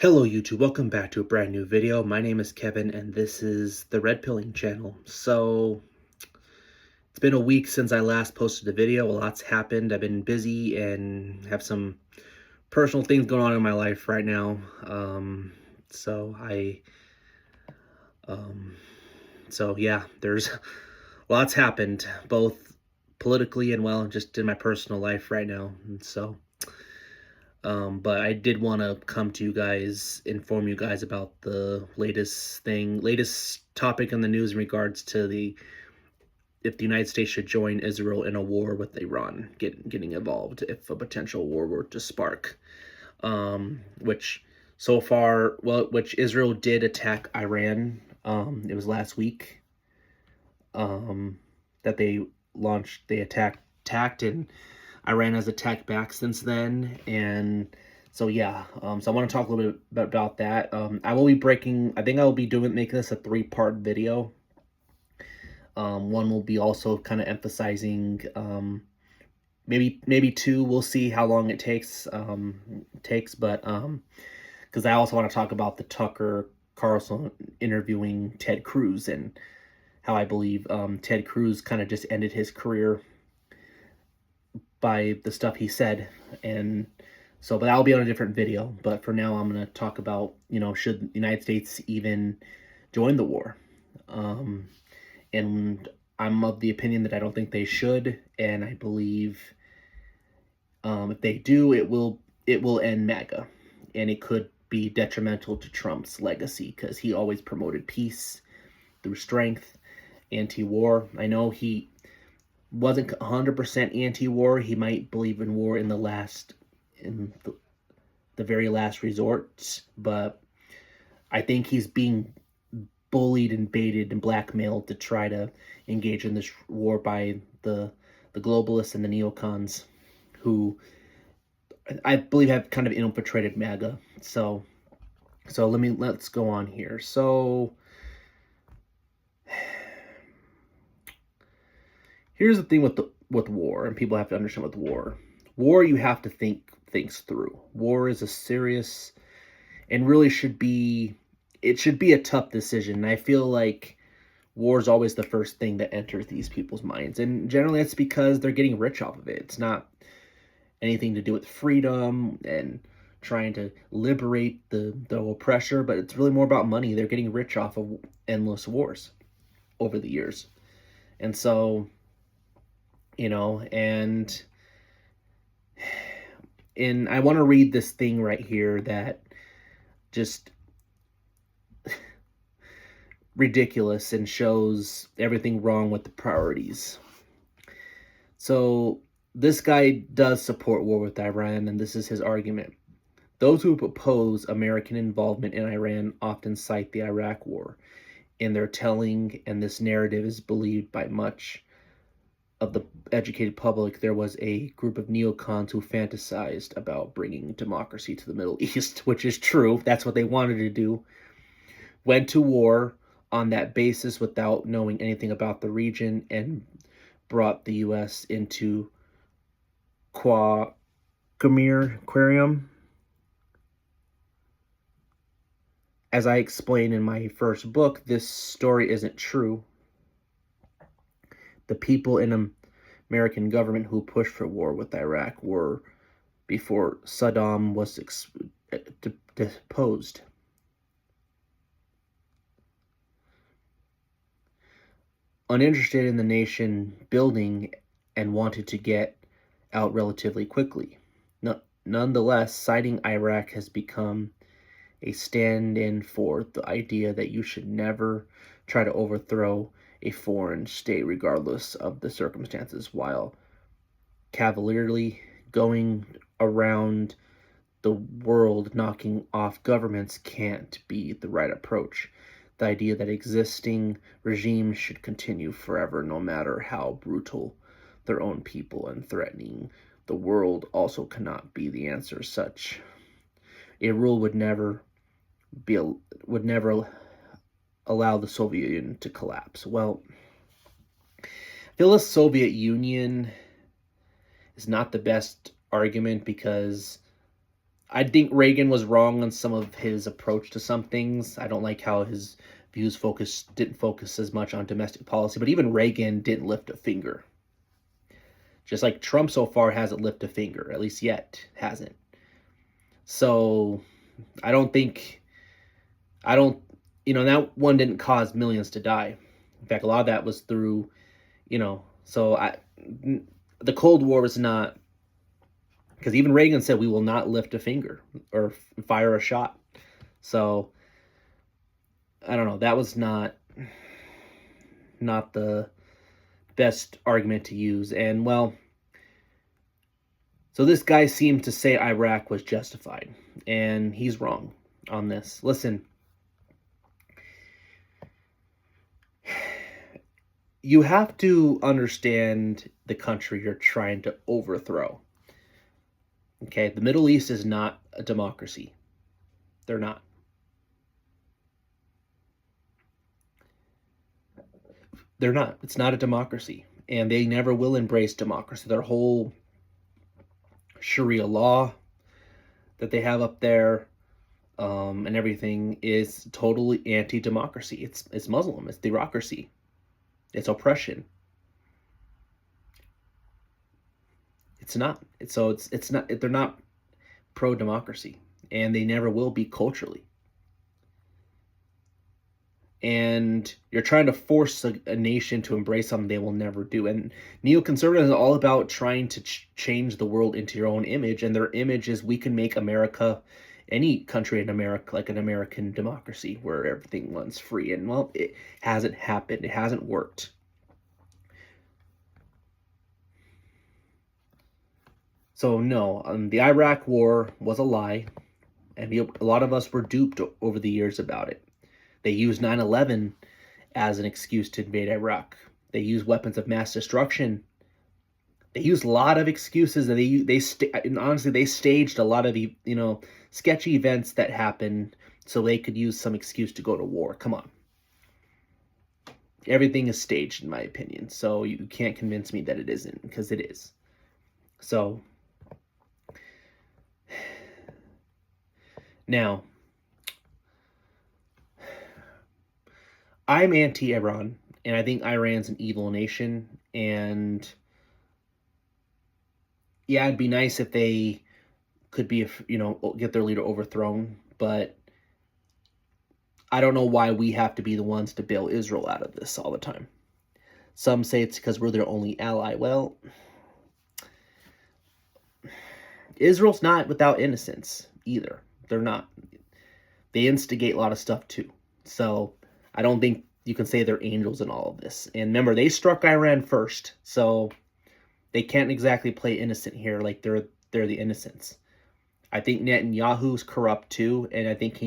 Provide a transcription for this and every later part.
Hello YouTube, welcome back to a brand new video. My name is Kevin and this is the Red Pilling channel. So, it's been a week since I last posted a video. A lot's happened. I've been busy and have some personal things going on in my life right now. So I, um, so yeah, there's lots happened, both politically and well, just in my personal life right now. And so, but I did want to come to you guys, inform you guys about the latest topic in the news in regards to if the United States should join Israel in a war with Iran, getting involved if a potential war were to spark. Which so far, which Israel did attack Iran. It was last week. That they attacked, and Iran has attacked back since then. And so yeah, so I want to talk a little bit about that. I will be I think I will be making this a 3-part video. One will be also kind of emphasizing, maybe 2. We'll see how long it takes. But because I also want to talk about the Tucker Carlson interviewing Ted Cruz and how I believe Ted Cruz kind of just ended his career by the stuff he said. And so, but that'll be on a different video. But for now, I'm going to talk about, should the United States even join the war? And I'm of the opinion that I don't think they should. And I believe if they do, it will end MAGA. And it could be detrimental to Trump's legacy because he always promoted peace through strength, anti-war. I know he wasn't 100% anti-war. He might believe in war in the very last resort, but I think he's being bullied and baited and blackmailed to try to engage in this war by the globalists and the neocons, who I believe have kind of infiltrated MAGA. So let's go on here. So here's the thing with war, and people have to understand with war. War, you have to think things through. War is a serious and really should be a tough decision. And I feel like war is always the first thing that enters these people's minds. And generally that's because they're getting rich off of it. It's not anything to do with freedom and trying to liberate the oppressor, but it's really more about money. They're getting rich off of endless wars over the years. And so, and I want to read this thing right here that just ridiculous and shows everything wrong with the priorities. So this guy does support war with Iran, and this is his argument. Those who oppose American involvement in Iran often cite the Iraq War in their telling, and this narrative is believed by much of the educated public. There was a group of neocons who fantasized about bringing democracy to the Middle East, which is true. That's what they wanted to do. Went to war on that basis without knowing anything about the region, and brought the U.S. into Aquarium. As I explained in my first book, this story isn't true. The people in American government who pushed for war with Iraq were before Saddam was deposed. Uninterested in the nation building and wanted to get out relatively quickly. Nonetheless, citing Iraq has become a stand-in for the idea that you should never try to overthrow a foreign state regardless of the circumstances, while cavalierly going around the world knocking off governments can't be the right approach. The idea that existing regimes should continue forever no matter how brutal their own people and threatening the world also cannot be the answer. Such a rule would never allow the Soviet Union to collapse. Well, I feel the Soviet Union is not the best argument because I think Reagan was wrong on some of his approach to some things. I don't like how his views didn't focus as much on domestic policy, but even Reagan didn't lift a finger. Just like Trump so far hasn't lifted a finger, at least yet, hasn't. So I don't think, I don't, that one didn't cause millions to die. In fact, a lot of that was through, the Cold War was not, because even Reagan said we will not lift a finger or fire a shot. So I don't know. That was not the best argument to use. And well, so this guy seemed to say Iraq was justified, and he's wrong on this. Listen, you have to understand the country you're trying to overthrow. Okay, the Middle East is not a democracy. They're not. They're not. It's not a democracy. And they never will embrace democracy. Their whole Sharia law that they have up there and everything is totally anti-democracy. It's Muslim. It's theocracy. It's oppression. It's not. It's not. They're not pro-democracy, and they never will be culturally. And you're trying to force a nation to embrace something they will never do. And neoconservatism is all about trying to change the world into your own image, and their image is we can make America, any country in America, like an American democracy where everything runs free. And well, it hasn't happened. It hasn't worked. So no, the Iraq War was a lie, and a lot of us were duped over the years about it. They used 9/11 as an excuse to invade Iraq. They used weapons of mass destruction. They used a lot of excuses, and honestly, they staged a lot of sketchy events that happened so they could use some excuse to go to war. Come on. Everything is staged, in my opinion, so you can't convince me that it isn't, because it is. So now, I'm anti-Iran, and I think Iran's an evil nation, and yeah, it'd be nice if they could be, get their leader overthrown, but I don't know why we have to be the ones to bail Israel out of this all the time. Some say it's because we're their only ally. Well, Israel's not without innocence either. They're not. They instigate a lot of stuff too. So I don't think you can say they're angels in all of this. And remember, they struck Iran first, so they can't exactly play innocent here like they're the innocents. I think Netanyahu's corrupt too, and I think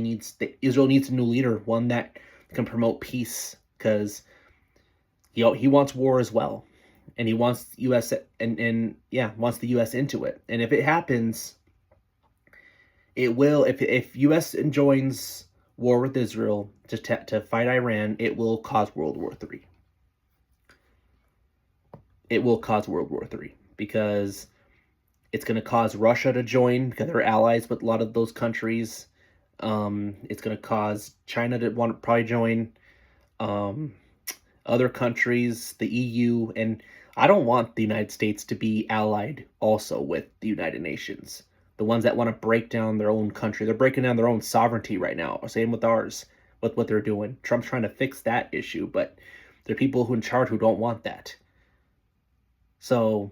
Israel needs a new leader, one that can promote peace, because he wants war as well, and he wants U.S. wants the U.S. into it. And if it happens, it will. If U.S. joins war with Israel to fight Iran, it will cause World War III. It will cause World War III because it's going to cause Russia to join because they're allies with a lot of those countries. It's going to cause China to want to probably join. Other countries, the EU, and I don't want the United States to be allied also with the United Nations. The ones that want to break down their own country. They're breaking down their own sovereignty right now. Same with ours, with what they're doing. Trump's trying to fix that issue, but there are people who in charge who don't want that. So,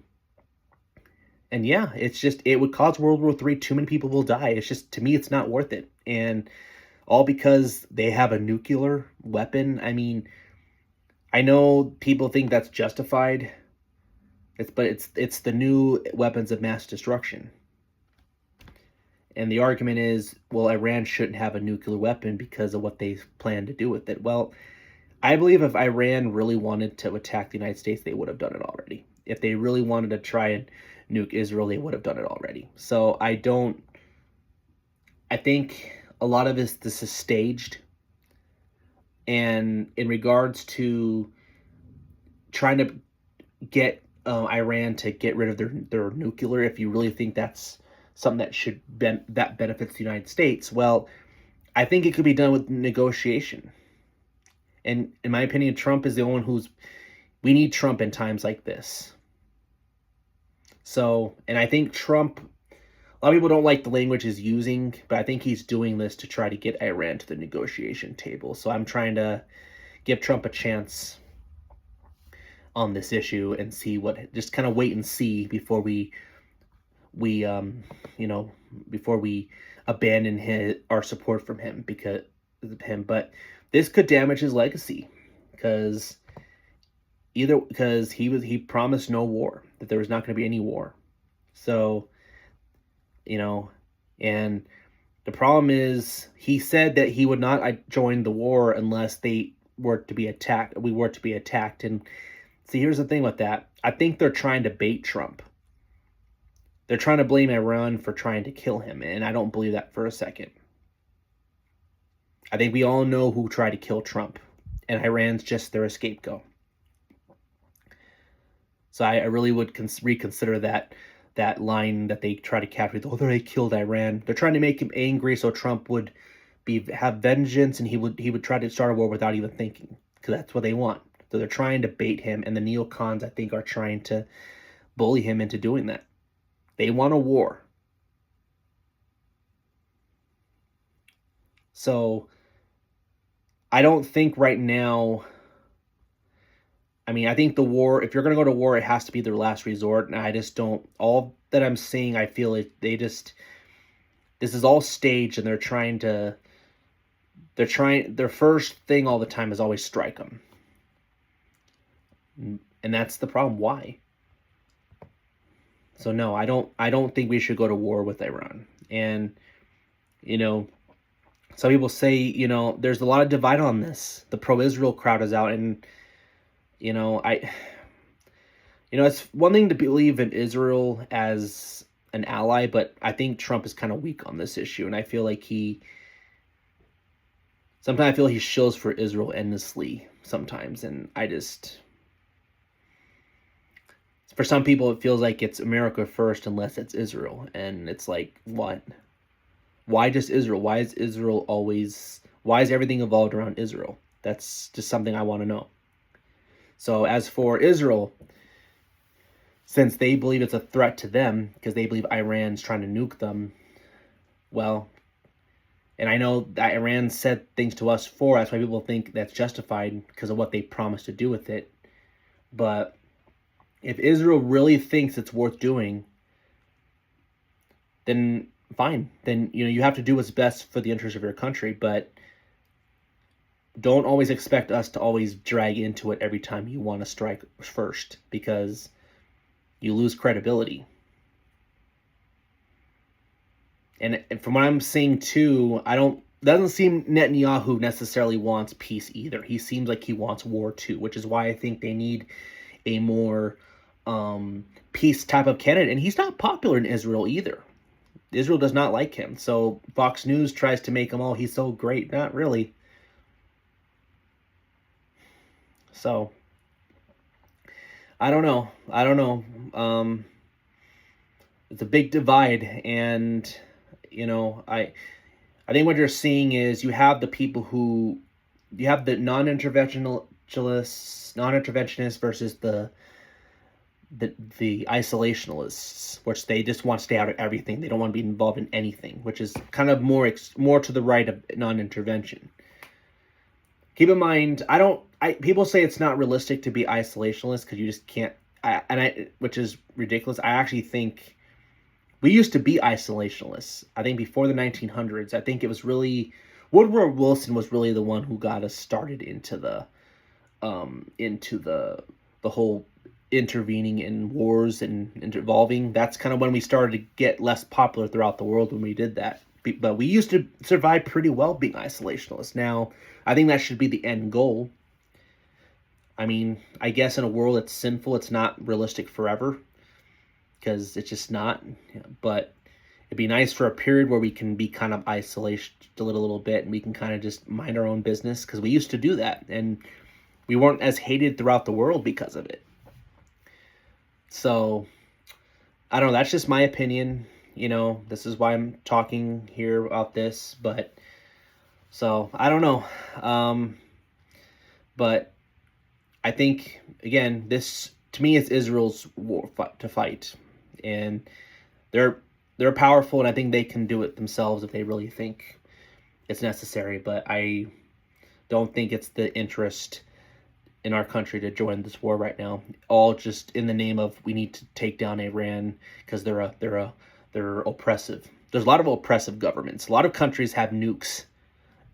and yeah, it would cause World War III. Too many people will die. It's just, to me, it's not worth it. And all because they have a nuclear weapon. I mean, I know people think that's justified. But it's the new weapons of mass destruction. And the argument is, well, Iran shouldn't have a nuclear weapon because of what they plan to do with it. Well, I believe if Iran really wanted to attack the United States, they would have done it already. If they really wanted to try and nuke Israel, they would have done it already. So I think a lot of this is staged. And in regards to trying to get Iran to get rid of their nuclear, if you really think that's something that benefits the United States. Well, I think it could be done with negotiation. And in my opinion, Trump is the only one we need Trump in times like this. So, and I think Trump, a lot of people don't like the language he's using, but I think he's doing this to try to get Iran to the negotiation table. So I'm trying to give Trump a chance on this issue and just kind of wait and see before we before we abandon our support from him because of him. But this could damage his legacy because he promised no war, that there was not going to be any war. So, and the problem is he said that he would not join the war unless we were to be attacked. And see, here's the thing with that. I think they're trying to bait Trump. They're trying to blame Iran for trying to kill him, and I don't believe that for a second. I think we all know who tried to kill Trump, and Iran's just their scapegoat. So I really would reconsider that line that they try to capture. Oh, they killed Iran. They're trying to make him angry so Trump would have vengeance, and he would try to start a war without even thinking, because that's what they want. So they're trying to bait him, and the neocons, I think, are trying to bully him into doing that. They want a war. So I don't think right now, I think the war, if you're going to go to war, it has to be their last resort. And I just don't, all that I'm seeing, I feel like this is all staged, and their first thing all the time is always strike them. And that's the problem. Why? So no, I don't think we should go to war with Iran. And, some people say, there's a lot of divide on this. The pro-Israel crowd is out, and, it's one thing to believe in Israel as an ally, but I think Trump is kind of weak on this issue. And I feel like sometimes I feel he shills for Israel endlessly sometimes. And for some people, it feels like it's America first unless it's Israel. And it's like, what? Why just Israel? Why is everything evolved around Israel? That's just something I want to know. So as for Israel, since they believe it's a threat to them, because they believe Iran's trying to nuke them, well, and I know that Iran said things to us for us, why people think that's justified because of what they promised to do with it. But if Israel really thinks it's worth doing, then fine. Then, you have to do what's best for the interest of your country, but don't always expect us to always drag into it every time you want to strike first, because you lose credibility. And from what I'm seeing too, doesn't seem Netanyahu necessarily wants peace either. He seems like he wants war too, which is why I think they need a more peace type of candidate. And he's not popular in Israel either. Israel does not like him. So Fox News tries to make him, oh, he's so great. Not really. So I don't know. It's a big divide, and I think what you're seeing is you have the non-interventionists versus the isolationalists, which they just want to stay out of everything. They don't want to be involved in anything, which is kind of more to the right of non-intervention. Keep in mind, people say it's not realistic to be isolationist because you just can't, which is ridiculous. I actually think we used to be isolationists. I think before the 1900s, I think it was really, Woodrow Wilson was really the one who got us started into the whole intervening in wars and involving. That's kind of when we started to get less popular throughout the world when we did that. But we used to survive pretty well being isolationists. Now, I think that should be the end goal. I guess in a world that's sinful, it's not realistic forever, because it's just not. But it'd be nice for a period where we can be kind of isolated a little bit, and we can kind of just mind our own business, because we used to do that, and we weren't as hated throughout the world because of it. So, I don't know. That's just my opinion. you know, this is why I'm talking here about this, but so I don't know. But I think, again, this to me is Israel's war to fight, and they're they're powerful, and I think they can do it themselves if they really think it's necessary. But I don't think it's the interest in our country to join this war right now. All just in the name of we need to take down Iran because they're oppressive. There's a lot of oppressive governments. A lot of countries have nukes,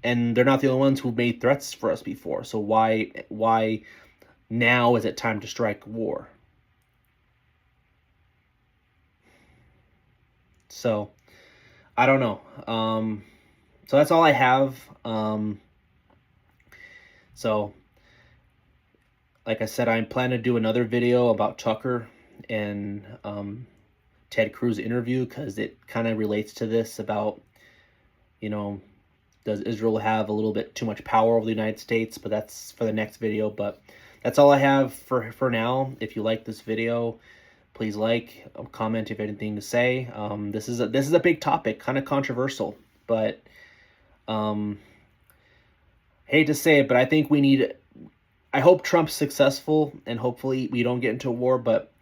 and they're not the only ones who made threats for us before. So why now is it time to strike war? So I don't know. So that's all I have. So like I said, I plan to do another video about Tucker and Ted Cruz interview, because it kind of relates to this about, you know, does Israel have a little bit too much power over the United States? But that's for the next video. But that's all I have for now. If you like this video, please like, comment if you have anything to say. This is a big topic, kind of controversial, but hate to say it, but I think we need. I hope Trump's successful, and hopefully we don't get into a war. But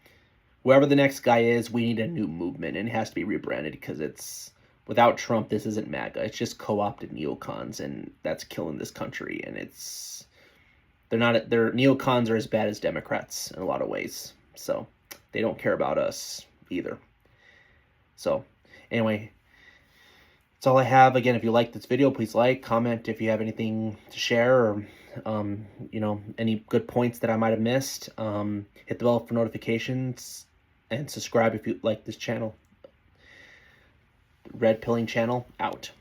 whoever the next guy is, we need a new movement, and it has to be rebranded, because it's without Trump, this isn't MAGA. It's just co-opted neocons, and that's killing this country. And their neocons are as bad as Democrats in a lot of ways. So they don't care about us either. So anyway, that's all I have. Again, if you like this video, please like, comment if you have anything to share, or you know, any good points that I might have missed. Hit the bell for notifications, and subscribe if you like this channel. Red Pilling Channel out.